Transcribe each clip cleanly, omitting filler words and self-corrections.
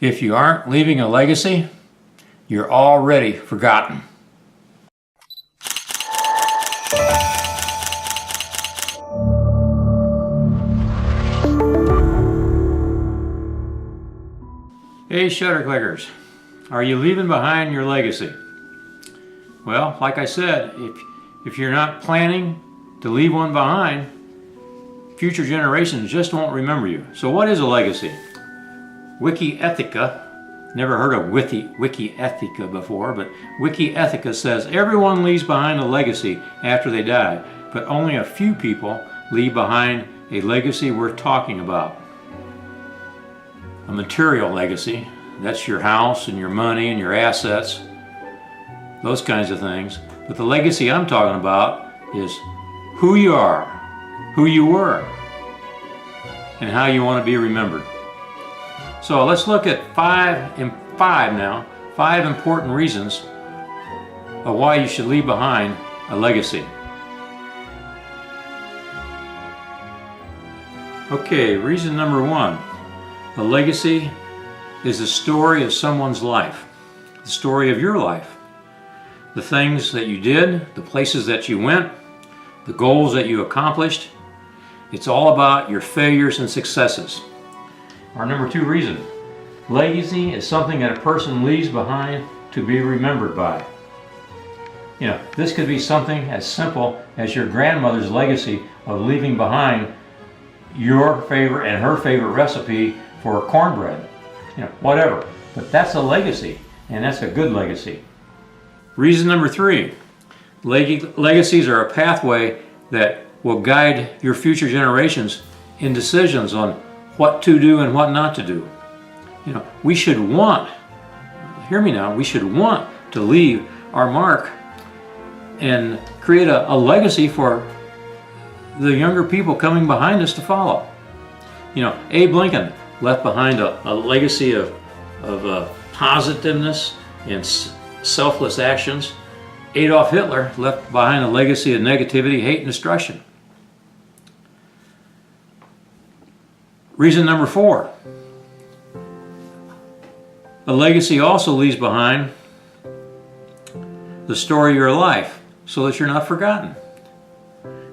If you aren't leaving a legacy, you're already forgotten. Hey shutter clickers, are you leaving behind your legacy? Well, like I said, if you're not planning to leave one behind, future generations just won't remember you. So what is a legacy? Wiki-Ethica, never heard of Wiki-Ethica before, but Wiki-Ethica says everyone leaves behind a legacy after they die, but only a few people leave behind a legacy worth talking about. A material legacy, that's your house and your money and your assets, those kinds of things. But the legacy I'm talking about is who you are, who you were, and how you want to be remembered. So let's look at five important reasons of why you should leave behind a legacy. Okay, reason number one. A legacy is the story of someone's life, the story of your life. The things that you did, the places that you went, the goals that you accomplished. It's all about your failures and successes. Our number two reason. Legacy is something that a person leaves behind to be remembered by. You know, this could be something as simple as your grandmother's legacy of leaving behind your favorite and her favorite recipe for cornbread. You know, whatever. But that's a legacy, and that's a good legacy. Reason number three. Legacies are a pathway that will guide your future generations in decisions on what to do and what not to do. You know, we should want, hear me now, we should want to leave our mark and create a legacy for the younger people coming behind us to follow. You know, Abe Lincoln left behind a legacy of positiveness and selfless actions. Adolf Hitler left behind a legacy of negativity, hate, and destruction. Reason number four. A legacy also leaves behind the story of your life so that you're not forgotten.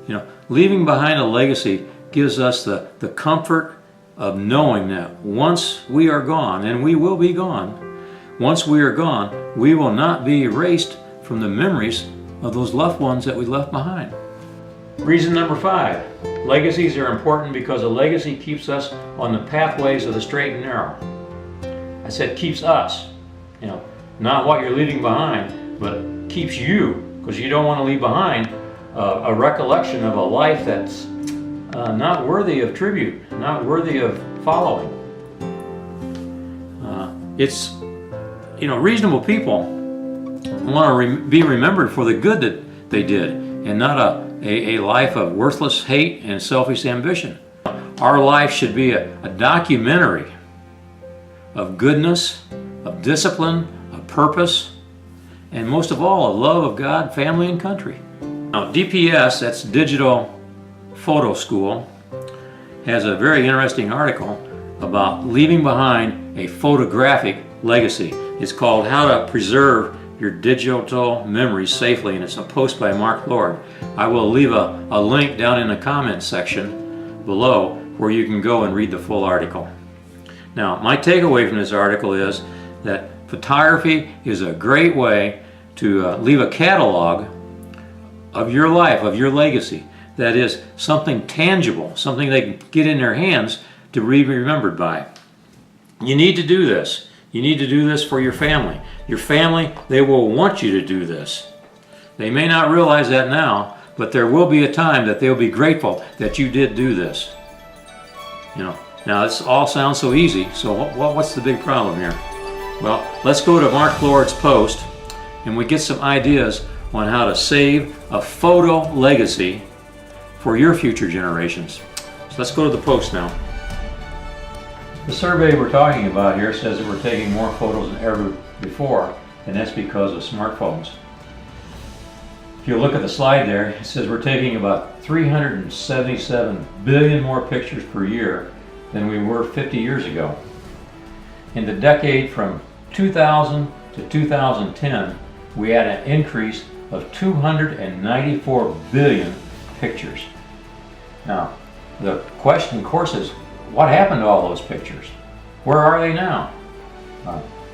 You know, leaving behind a legacy gives us the comfort of knowing that once we are gone, and we will be gone, once we are gone, we will not be erased from the memories of those loved ones that we left behind. Reason number five. Legacies are important because a legacy keeps us on the pathways of the straight and narrow. I said keeps us, you know, not what you're leaving behind, but keeps you, because you don't want to leave behind a recollection of a life that's not worthy of tribute, not worthy of following. It's, you know, reasonable people want to be remembered for the good that they did, and not a life of worthless hate and selfish ambition. Our life should be a documentary of goodness, of discipline, of purpose, and most of all, a love of God, family, and country. Now, DPS, that's Digital Photo School, has a very interesting article about leaving behind a photographic legacy. It's called How to Preserve Your Digital Memories Safely, and it's a post by Mark Lord. I will leave a link down in the comments section below where you can go and read the full article. Now, my takeaway from this article is that photography is a great way to leave a catalog of your life, of your legacy. That is something tangible, something they can get in their hands to be remembered by. You need to do this. You need to do this for your family. Your family, they will want you to do this. They may not realize that now, but there will be a time that they'll be grateful that you did do this. You know, now this all sounds so easy, so what's the big problem here? Well, let's go to Mark Lord's post and we get some ideas on how to save a photo legacy for your future generations. So let's go to the post now. The survey we're talking about here says that we're taking more photos than ever before, and that's because of smartphones. If you look at the slide there, it says we're taking about 377 billion more pictures per year than we were 50 years ago. In the decade from 2000 to 2010, we had an increase of 294 billion pictures. Now, the question, of course, is what happened to all those pictures? Where are they now?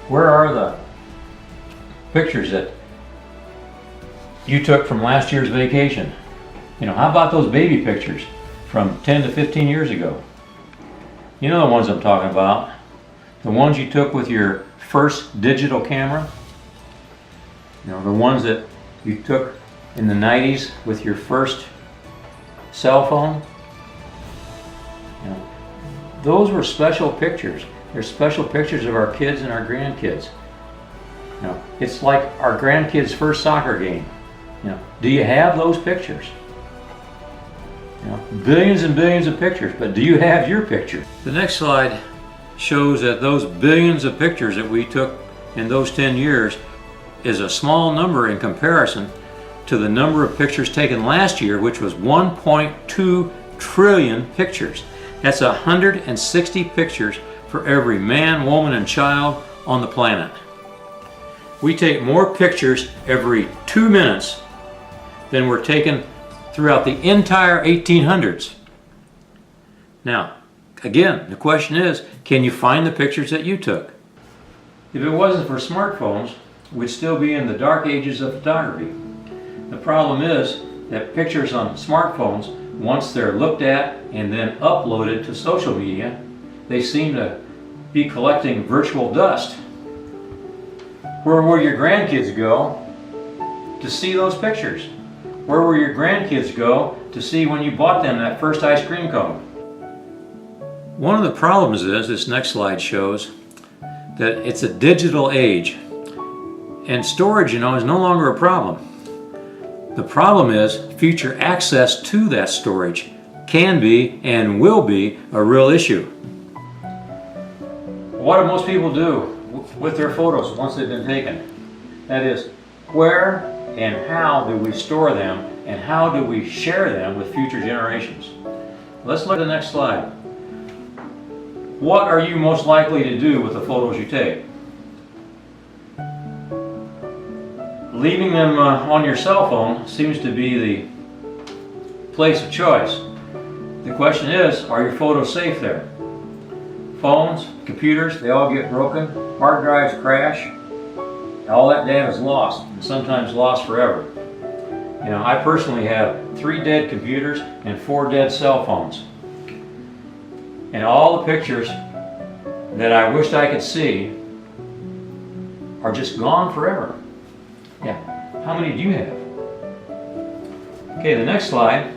Where are the pictures that you took from last year's vacation? You know, how about those baby pictures from 10 to 15 years ago? You know the ones I'm talking about. The ones you took with your first digital camera. You know, the ones that you took in the 90s with your first cell phone. You know, those were special pictures. They're special pictures of our kids and our grandkids. You know, it's like our grandkids' first soccer game. You know, do you have those pictures? You know, billions and billions of pictures, but do you have your picture? The next slide shows that those billions of pictures that we took in those 10 years is a small number in comparison to the number of pictures taken last year, which was 1.2 trillion pictures. That's 160 pictures for every man, woman, and child on the planet. We take more pictures every 2 minutes than were taken throughout the entire 1800s. Now, again, the question is, can you find the pictures that you took? If it wasn't for smartphones, we'd still be in the dark ages of photography. The problem is that pictures on smartphones, once they're looked at and then uploaded to social media, they seem to be collecting virtual dust. Where will your grandkids go to see those pictures? Where will your grandkids go to see when you bought them that first ice cream cone? One of the problems is, this next slide shows, that it's a digital age. And storage, you know, is no longer a problem. The problem is future access to that storage can be and will be a real issue. What do most people do with their photos once they've been taken? That is, where and how do we store them and how do we share them with future generations? Let's look at the next slide. What are you most likely to do with the photos you take? Leaving them on your cell phone seems to be the place of choice. The question is, are your photos safe there? Phones, computers, they all get broken, hard drives crash, and all that data is lost, and sometimes lost forever. You know, I personally have 3 dead computers and 4 dead cell phones. And all the pictures that I wished I could see are just gone forever. Yeah, how many do you have? Okay, the next slide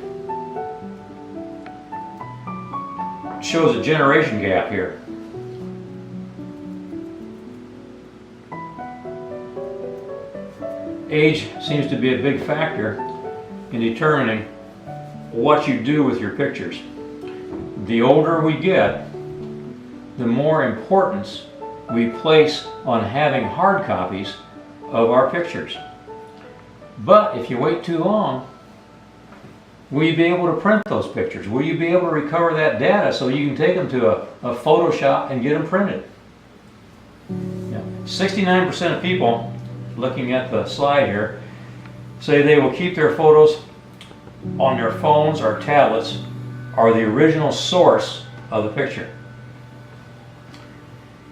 shows a generation gap here. Age seems to be a big factor in determining what you do with your pictures. The older we get, the more importance we place on having hard copies of our pictures. But if you wait too long, will you be able to print those pictures? Will you be able to recover that data so you can take them to a Photoshop and get them printed? 69% of people, looking at the slide here, say they will keep their photos on their phones or tablets or the original source of the picture.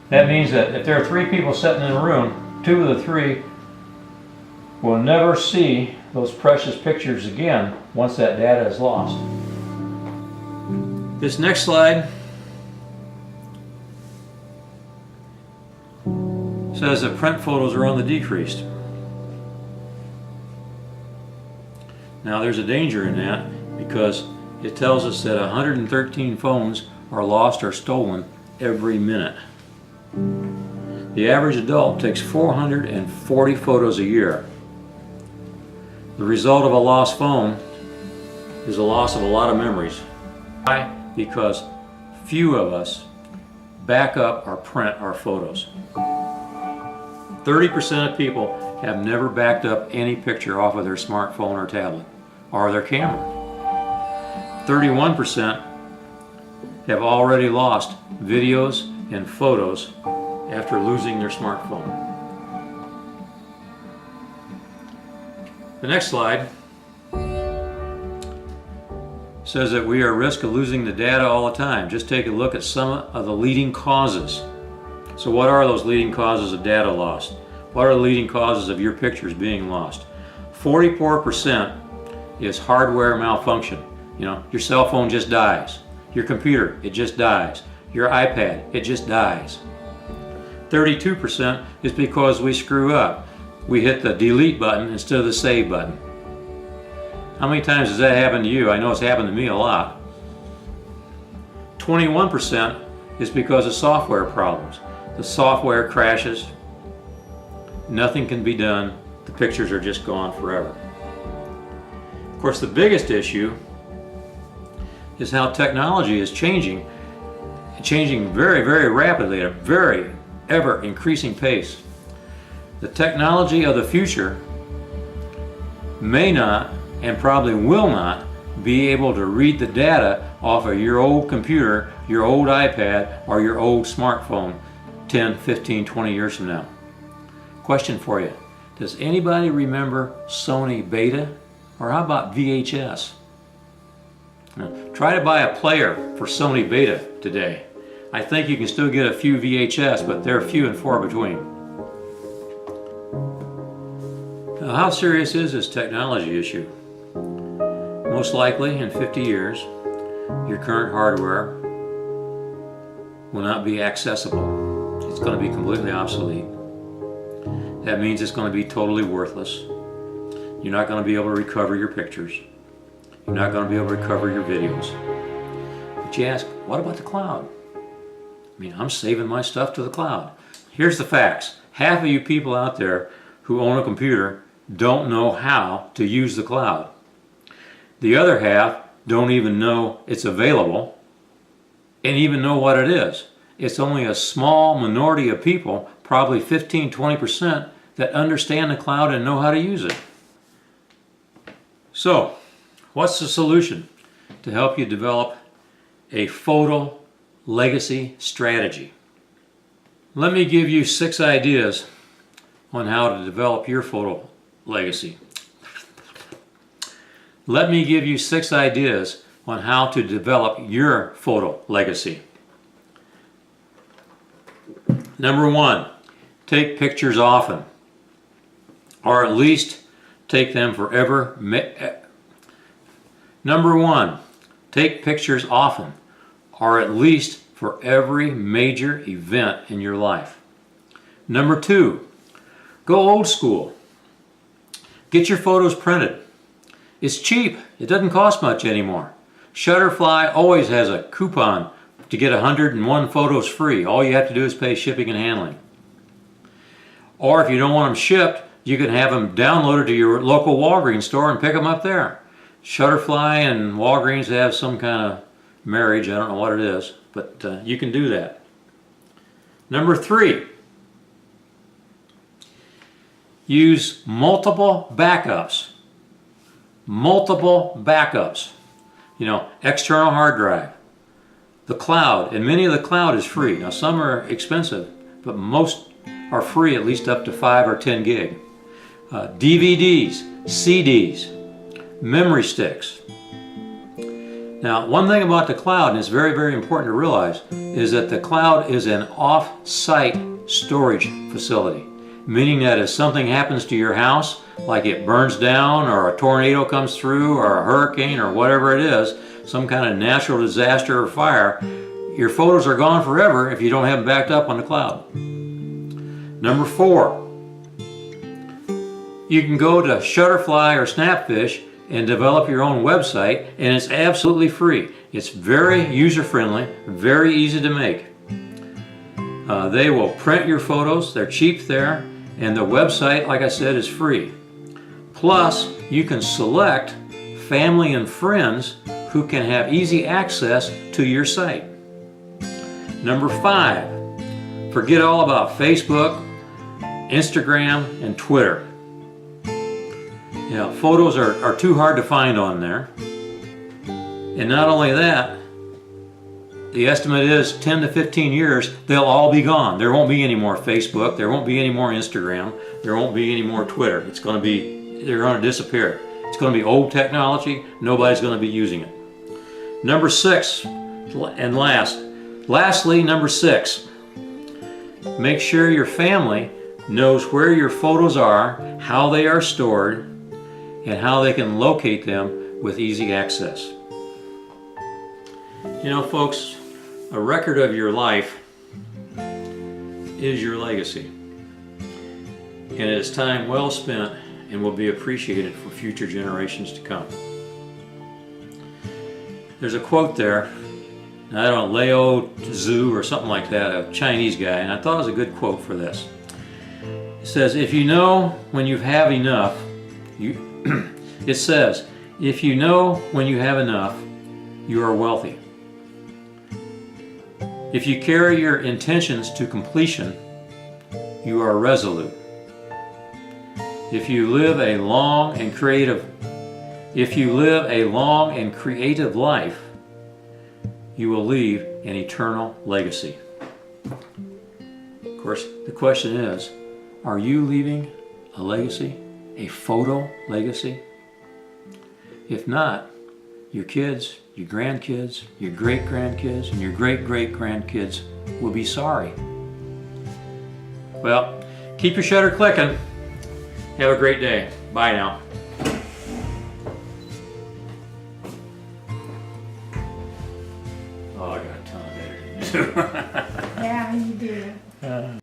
That means that if there are 3 people sitting in a room, 2 of the 3 will never see those precious pictures again once that data is lost. This next slide says that print photos are on the decrease. Now there's a danger in that because it tells us that 113 phones are lost or stolen every minute. The average adult takes 440 photos a year. The result of a lost phone is a loss of a lot of memories. Why? Because few of us back up or print our photos. 30% of people have never backed up any picture off of their smartphone or tablet or their camera. 31% have already lost videos and photos after losing their smartphone. The next slide says that we are at risk of losing the data all the time. Just take a look at some of the leading causes. So what are those leading causes of data loss? What are the leading causes of your pictures being lost? 44% is hardware malfunction. You know, your cell phone just dies. Your computer, it just dies. Your iPad, it just dies. 32% is because we screw up. We hit the delete button instead of the save button. How many times has that happened to you? I know it's happened to me a lot. 21% is because of software problems. The software crashes, nothing can be done, the pictures are just gone forever. Of course, the biggest issue is how technology is changing very, very rapidly at a very ever increasing pace. The technology of the future may not and probably will not be able to read the data off of your old computer, your old iPad, or your old smartphone 10, 15, 20 years from now. Question for you. Does anybody remember Sony Beta? Or how about VHS? Now, try to buy a player for Sony Beta today. I think you can still get a few VHS, but they're few and far between. Now, how serious is this technology issue? Most likely, in 50 years, your current hardware will not be accessible. It's going to be completely obsolete. That means it's going to be totally worthless. You're not going to be able to recover your pictures. You're not going to be able to recover your videos. But you ask, what about the cloud? I mean, I'm saving my stuff to the cloud. Here's the facts. Half of you people out there who own a computer don't know how to use the cloud. The other half don't even know it's available and even know what it is. It's only a small minority of people, probably 15-20%, that understand the cloud and know how to use it. So, what's the solution to help you develop a photo legacy strategy? Let me give you 6 ideas on how to develop your photo legacy. Let me give you 6 ideas on how to develop your photo legacy. Number 1, take pictures often, or at least take them forever. Number 1, take pictures often, or at least for every major event in your life. Number 2, go old school. Get your photos printed. It's cheap. It doesn't cost much anymore. Shutterfly always has a coupon to get 101 photos free. All you have to do is pay shipping and handling. Or if you don't want them shipped, you can have them downloaded to your local Walgreens store and pick them up there. Shutterfly and Walgreens have some kind of marriage. I don't know what it is, but you can do that. Number 3, use multiple backups. Multiple backups. You know, external hard drive, the cloud, and many of the cloud is free. Now some are expensive, but most are free, at least up to 5 or 10 gig. DVDs, CDs, memory sticks. Now, one thing about the cloud, and it's very, very important to realize, is that the cloud is an off-site storage facility, meaning that if something happens to your house, like it burns down or a tornado comes through or a hurricane or whatever it is, some kind of natural disaster or fire, your photos are gone forever if you don't have them backed up on the cloud. Number 4, you can go to Shutterfly or Snapfish and develop your own website, and it's absolutely free. It's very user-friendly, very easy to make. They will print your photos, they're cheap there, and the website, like I said, is free. Plus, you can select family and friends who can have easy access to your site. Number 5, forget all about Facebook, Instagram, and Twitter. You know, photos are too hard to find on there. And not only that, the estimate is 10 to 15 years, they'll all be gone. There won't be any more Facebook. There won't be any more Instagram. There won't be any more Twitter. It's going to be, they're going to disappear. It's going to be old technology. Nobody's going to be using it. Number 6, and lastly, number 6, make sure your family knows where your photos are, how they are stored, and how they can locate them with easy access. You know, folks, a record of your life is your legacy, and it is time well spent and will be appreciated for future generations to come. There's a quote there, I don't know, Lao Tzu or something like that, a Chinese guy, and I thought it was a good quote for this. It says, if you know when you have enough, it says, if you know when you have enough, you are wealthy. If you carry your intentions to completion, you are resolute. If you live a long and creative life, you will leave an eternal legacy. Of course, the question is, are you leaving a legacy, a photo legacy? If not, your kids, your grandkids, your great-grandkids, and your great-great-grandkids will be sorry. Well, keep your shutter clicking. Have a great day. Bye now. Oh, I got a ton of editing to do. Yeah, you do.